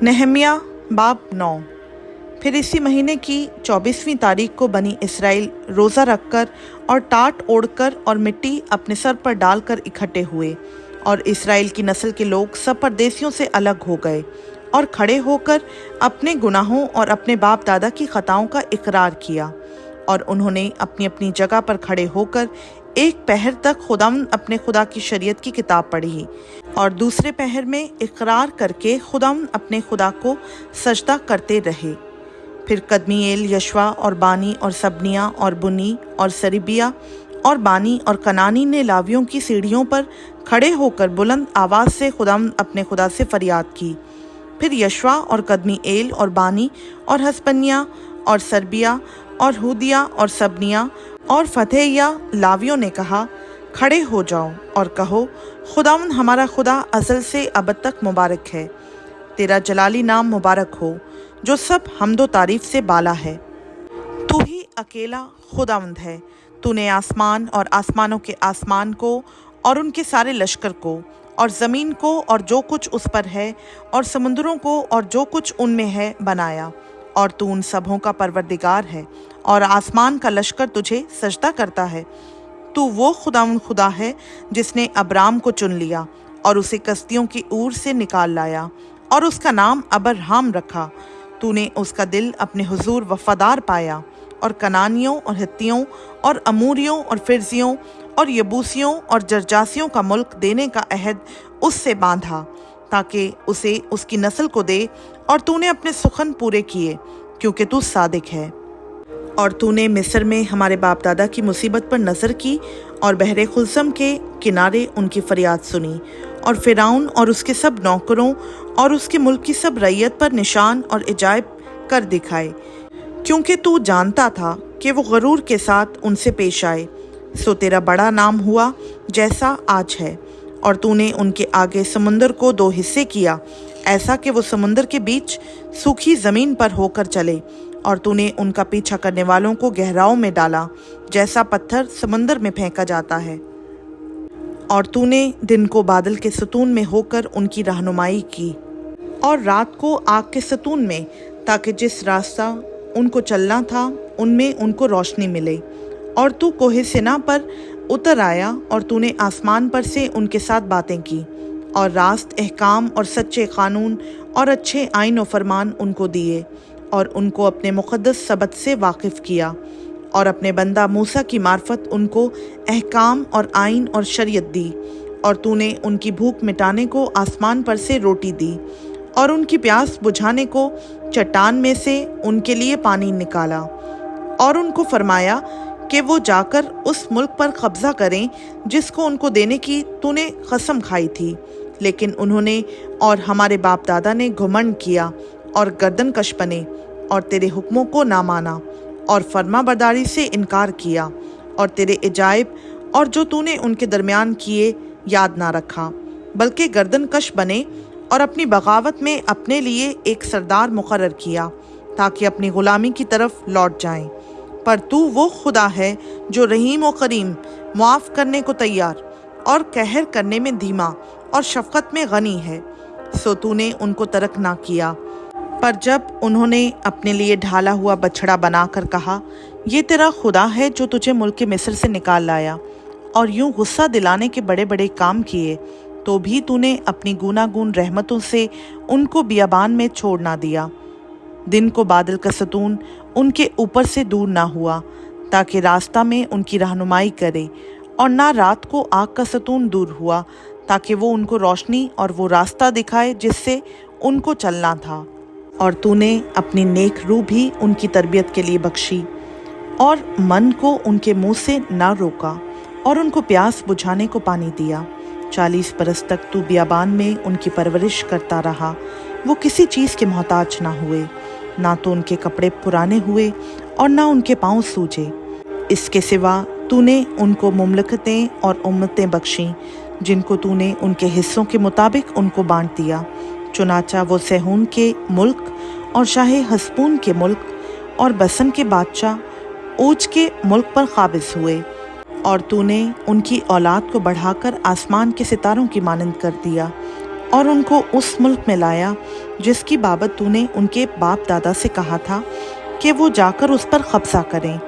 नहम्याह बाब 9। फिर इसी महीने की 24वीं तारीख को बनी इसराइल रोज़ा रखकर और टाट ओढ़कर और मिट्टी अपने सर पर डालकर इकट्ठे हुए, और इसराइल की नस्ल के लोग सब परदेशियों से अलग हो गए और खड़े होकर अपने गुनाहों और अपने बाप दादा की खताओं का इकरार किया। और उन्होंने अपनी अपनी जगह पर खड़े होकर एक पहर तक खुदावंद अपने खुदा की शरीयत की किताब पढ़ी, और दूसरे पहर में इकरार करके खुदावंद अपने खुदा को सजदा करते रहे। फिर कदमीएल, यशवा और बानी और सबनिया और बुनी और सरीबिया और बानी और कनानी ने लावियों की सीढ़ियों पर खड़े होकर बुलंद आवाज़ से खुदावंद अपने खुदा से फरियाद की। फिर यशवा और कदमीएल और बानी और हसबनिया और सरबिया और हुदिया और सबनिया और फतेहिया लावियों ने कहा, खड़े हो जाओ और कहो, खुदावंद हमारा खुदा अज़ल से अब तक मुबारक है। तेरा जलाली नाम मुबारक हो जो सब हम्दो तारीफ से बाला है। तू ही अकेला खुदावंद है। तूने आसमान और आसमानों के आसमान को और उनके सारे लश्कर को और ज़मीन को और जो कुछ उस पर है और समुद्रों को और जो कुछ उनमें है बनाया, और तू उन सबों का परवरदिगार है और आसमान का लश्कर तुझे सजदा करता है। तू वो खुदावंद खुदा है जिसने अब्राम को चुन लिया और उसे कस्तियों की ऊर से निकाल लाया और उसका नाम अब्राहम रखा। तूने उसका दिल अपने हुजूर वफादार पाया और कनानियों और हित्तियों और अमूरियों और फिरजियों और यबूसियों और जरजासियों का मुल्क देने का अहद उससे बांधा, ताकि उसे उसकी नस्ल को दे। और तूने अपने सुखन पूरे किए, क्योंकि तू सादिक है। और तूने मिस्र में हमारे बाप दादा की मुसीबत पर नज़र की और बहरे खुल्सम के किनारे उनकी फरियाद सुनी, और फिरौन और उसके सब नौकरों और उसके मुल्क की सब रैयत पर निशान और इजायब कर दिखाए, क्योंकि तू जानता था कि वो गरूर के साथ उनसे पेश आए। सो तेरा बड़ा नाम हुआ जैसा आज है। और तूने उनके आगे समुंदर को 2 हिस्से किया, ऐसा कि वो समुंदर के बीच सूखी ज़मीन पर होकर चले। और तूने उनका पीछा करने वालों को गहराओं में डाला, जैसा पत्थर समुंदर में फेंका जाता है। और तूने दिन को बादल के सतून में होकर उनकी रहनुमाई की, और रात को आग के सतून में, ताकि जिस रास्ता उनको चलना था उनमें उनको रोशनी मिले। और तू कोहे सिना पर उतर आया, और तूने आसमान पर से उनके साथ बातें की, और रास्त, अहकाम और सच्चे कानून और अच्छे आइन और फरमान उनको दिए, और उनको अपने मुक़द्दस सबत से वाकिफ़ किया, और अपने बंदा मूसा की मार्फत उनको अहकाम और आइन और शरीयत दी। और तूने उनकी भूख मिटाने को आसमान पर से रोटी दी, और उनकी प्यास बुझाने को चट्टान में से उनके लिए पानी निकाला। और उनको फरमाया कि वो जाकर उस मुल्क पर कब्ज़ा करें जिसको उनको देने की तूने कसम खाई थी। लेकिन उन्होंने और हमारे बाप दादा ने घुमंड किया और गर्दन कश बने और तेरे हुक्मों को ना माना और फर्मा बरदारी से इनकार किया, और तेरे इजायब और जो तूने उनके दरमियान किए याद ना रखा, बल्कि गर्दन कश बने और अपनी बगावत में अपने लिए एक सरदार मुकर्रर किया, ताकि अपनी गुलामी की तरफ लौट जाएं। पर तू वो खुदा है जो रहीम और करीम, मुआफ़ करने को तैयार और कहर करने में धीमा और शफ़क़त में गनी है। सो तूने उनको तरक ना किया। पर जब उन्होंने अपने लिए ढाला हुआ बछड़ा बनाकर कहा, ये तेरा खुदा है जो तुझे मुल्क मिस्र से निकाल लाया, और यूं गुस्सा दिलाने के बड़े बड़े काम किए, तो भी तूने अपनी गूनागून रहमतों से उनको बियाबान में छोड़ ना दिया। दिन को बादल का सतून उनके ऊपर से दूर ना हुआ, ताकि रास्ता में उनकी रहनुमाई करे, और ना रात को आग का सतून दूर हुआ, ताकि वो उनको रोशनी और वो रास्ता दिखाए जिससे उनको चलना था। और तूने अपनी नेक रूह भी उनकी तरबियत के लिए बख्शी, और मन को उनके मुंह से ना रोका, और उनको प्यास बुझाने को पानी दिया। 40 बरस तक तू बियाबान में उनकी परवरिश करता रहा। वो किसी चीज़ के मोहताज ना हुए, ना तो उनके कपड़े पुराने हुए और ना उनके पाँव सूजे। इसके सिवा तूने उनको मुमलकतें और उम्मतें बख्शीं, जिनको तूने उनके हिस्सों के मुताबिक उनको बांट दिया। चुनाचा वो सेहून के मुल्क और शाहे हसपून के मुल्क और बसन के बादशाह ऊज के मुल्क पर काबिज हुए। और तूने उनकी औलाद को बढ़ाकर आसमान के सितारों की मानंद कर दिया, और उनको उस मुल्क में लाया जिसकी बाबत तूने उनके बाप दादा से कहा था कि वो जाकर उस पर कब्जा करें।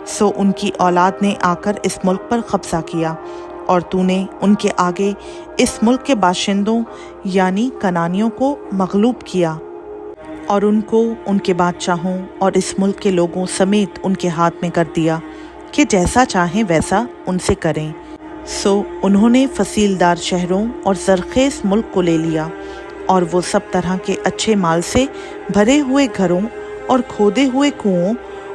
सो उनकी औलाद ने आकर इस मुल्क पर कब्जा किया और तूने उनके आगे इस मुल्क के बाशिंदों यानी कनानियों को मगलूब किया और उनको उनके बादशाहों और इस मुल्क के लोगों समेत उनके हाथ में कर दिया कि जैसा चाहें वैसा उनसे करें। सो उन्होंने फसीलदार शहरों और जरखेज मुल्क को ले लिया और वो सब तरह के अच्छे माल से भरे हुए घरों और खोदे हुए कुओं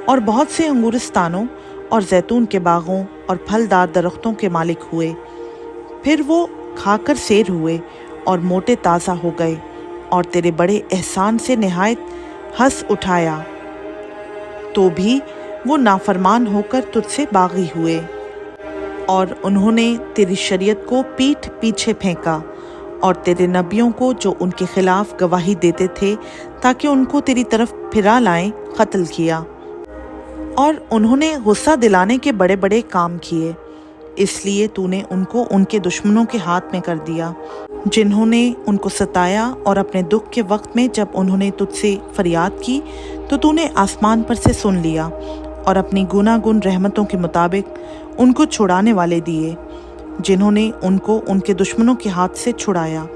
और बहुत से अंगूरस्तानों और जैतून के बागों और फलदार दरख्तों के मालिक हुए। फिर वो खाकर सेर हुए और मोटे ताज़ा हो गए और तेरे बड़े एहसान से निहायत हंस उठाया। तो भी वो नाफरमान होकर तुझसे बागी हुए और उन्होंने तेरी शरीयत को पीठ पीछे फेंका और तेरे नबियों को जो उनके खिलाफ गवाही देते थे ताकि उनको तेरी तरफ फिरा लाएं कत्ल किया। और उन्होंने गुस्सा दिलाने के बड़े बड़े काम किए, इसलिए तूने उनको उनके दुश्मनों के हाथ में कर दिया जिन्होंने उनको सताया। और अपने दुख के वक्त में जब उन्होंने तुझसे फरियाद की तो तूने आसमान पर से सुन लिया और अपनी गुनागुन रहमतों के मुताबिक उनको छुड़ाने वाले दिए जिन्होंने उनको उनके दुश्मनों के हाथ से छुड़ाया।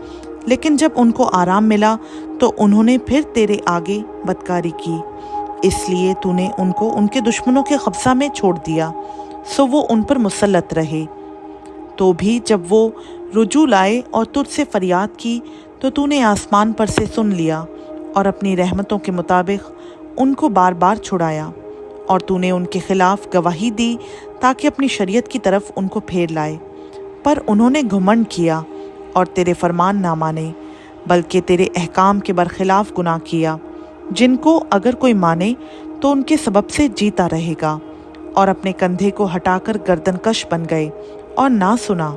लेकिन जब उनको आराम मिला तो उन्होंने फिर तेरे आगे बदकारी की, इसलिए तूने उनको उनके दुश्मनों के कब्जा में छोड़ दिया। सो वो उन पर मुसल्लत रहे। तो भी जब वो रुजू लाए और तुझसे फरियाद की तो तूने आसमान पर से सुन लिया और अपनी रहमतों के मुताबिक उनको बार बार छुड़ाया। और तूने उनके खिलाफ गवाही दी ताकि अपनी शरीयत की तरफ उनको फेर लाए, पर उन्होंने घमंड किया और तेरे फरमान ना माने, बल्कि तेरे अहकाम के बरखिलाफ गुनाह किया, जिनको अगर कोई माने तो उनके सबब से जीता रहेगा। और अपने कंधे को हटाकर गर्दनकश बन गए और ना सुना।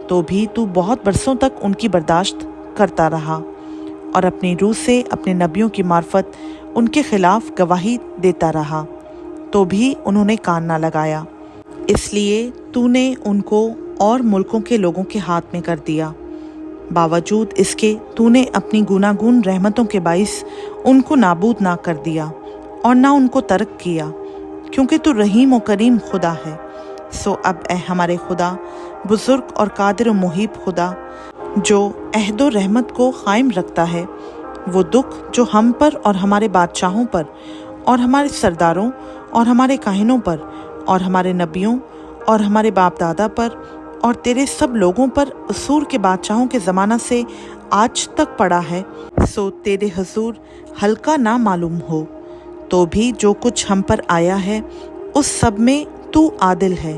तो भी तू बहुत बरसों तक उनकी बर्दाश्त करता रहा और अपनी रूह से अपने नबियों की मार्फत उनके खिलाफ गवाही देता रहा, तो भी उन्होंने कान ना लगाया। इसलिए तूने उनको और मुल्कों के लोगों के हाथ में कर दिया। बावजूद इसके तूने अपनी गुनागुन रहमतों के बाइस उनको नाबूद ना कर दिया और ना उनको तर्क किया, क्योंकि तू रहीम और करीम खुदा है। सो अब ए हमारे खुदा, बुजुर्ग और कादिर और मुहीब खुदा, जो अहद व रहमत को कायम रखता है, वो दुख जो हम पर और हमारे बादशाहों पर और हमारे सरदारों और हमारे काहिनों पर और हमारे नबियों और हमारे बाप दादा पर और तेरे सब लोगों पर असूर के बादशाहों के ज़माना से आज तक पड़ा है, सो तेरे हुजूर हल्का ना मालूम हो। तो भी जो कुछ हम पर आया है उस सब में तू आदिल है,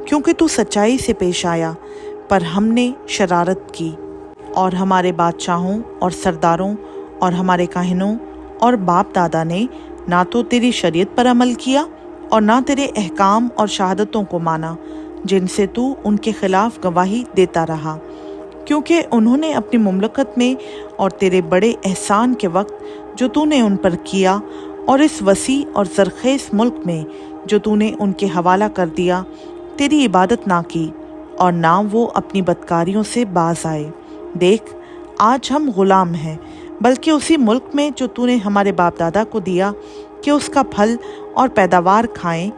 क्योंकि तू सच्चाई से पेश आया, पर हमने शरारत की। और हमारे बादशाहों और सरदारों और हमारे काहिनों और बाप दादा ने ना तो तेरी शरीयत पर अमल किया और ना तेरे अहकाम और शहादतों को माना जिनसे तू उनके खिलाफ गवाही देता रहा, क्योंकि उन्होंने अपनी मुमलकत में और तेरे बड़े एहसान के वक्त जो तूने उन पर किया और इस वसी और जरखेज मुल्क में जो तूने उनके हवाला कर दिया, तेरी इबादत ना की और ना वो अपनी बदकारियों से बाज आए। देख, आज हम गुलाम हैं, बल्कि उसी मुल्क में जो तूने हमारे बाप दादा को दिया कि उसका फल और पैदावार खाएं।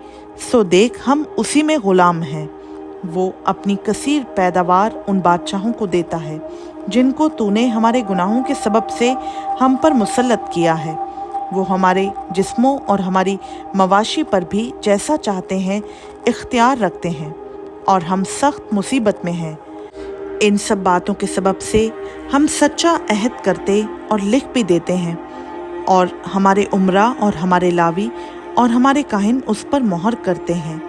सो देख, हम उसी में गुलाम हैं। वो अपनी कसीर पैदावार उन बादशाहों को देता है जिनको तूने हमारे गुनाहों के सबब से हम पर मुसल्लत किया है। वो हमारे जिस्मों और हमारी मवाशी पर भी जैसा चाहते हैं इख्तियार रखते हैं और हम सख्त मुसीबत में हैं। इन सब बातों के सबब से हम सच्चा अहद करते और लिख भी देते हैं, और हमारे उमरा और हमारे लावी और हमारे काहिन उस पर मोहर करते हैं।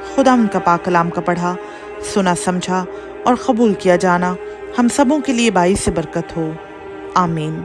खुदा उनका पाक कलाम का पढ़ा, सुना, समझा और कबूल किया जाना हम सबों के लिए बाइस से बरकत हो। आमीन।